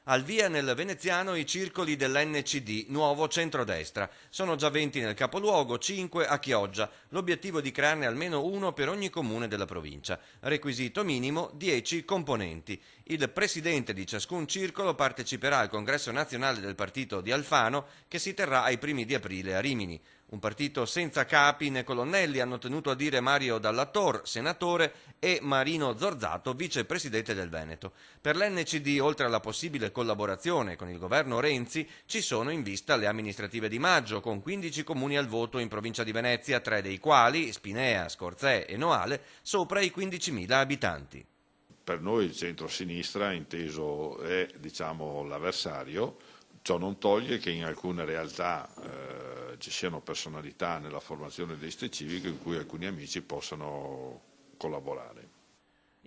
Al via nel veneziano i circoli dell'NCD, nuovo centrodestra. Sono già 20 nel capoluogo, 5 a Chioggia. L'obiettivo è di crearne almeno uno per ogni comune della provincia. Requisito minimo 10 componenti. Il presidente di ciascun circolo parteciperà al congresso nazionale del partito di Alfano che si terrà ai primi di aprile a Rimini. Un partito senza capi né colonnelli, hanno tenuto a dire Mario Dallator, senatore, e Marino Zorzato, vicepresidente del Veneto. Per l'NCD, oltre alla possibile collaborazione con il governo Renzi, ci sono in vista le amministrative di maggio, con 15 comuni al voto in provincia di Venezia, 3 dei quali, Spinea, Scorzè e Noale, sopra i 15.000 abitanti. Per noi il centro-sinistra, inteso, è l'avversario. Ciò non toglie che in alcune realtà ci siano personalità nella formazione delle liste civiche in cui alcuni amici possano collaborare.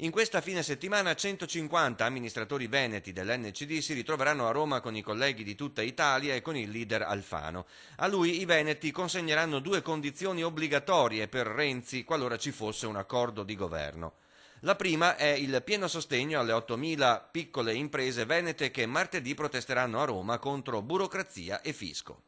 In questa fine settimana 150 amministratori veneti dell'NCD si ritroveranno a Roma con i colleghi di tutta Italia e con il leader Alfano. A lui i veneti consegneranno 2 condizioni obbligatorie per Renzi qualora ci fosse un accordo di governo. La prima è il pieno sostegno alle 8.000 piccole imprese venete che martedì protesteranno a Roma contro burocrazia e fisco.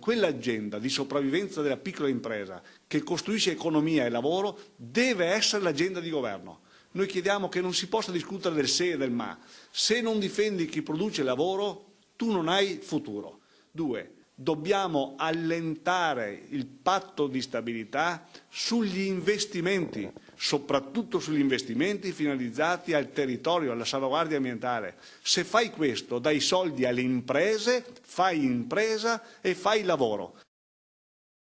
Quell'agenda di sopravvivenza della piccola impresa che costruisce economia e lavoro deve essere l'agenda di governo. Noi chiediamo che non si possa discutere del se e del ma. Se non difendi chi produce lavoro, tu non hai futuro. 2. Dobbiamo allentare il patto di stabilità sugli investimenti, soprattutto sugli investimenti finalizzati al territorio, alla salvaguardia ambientale. Se fai questo, dai soldi alle imprese, fai impresa e fai lavoro.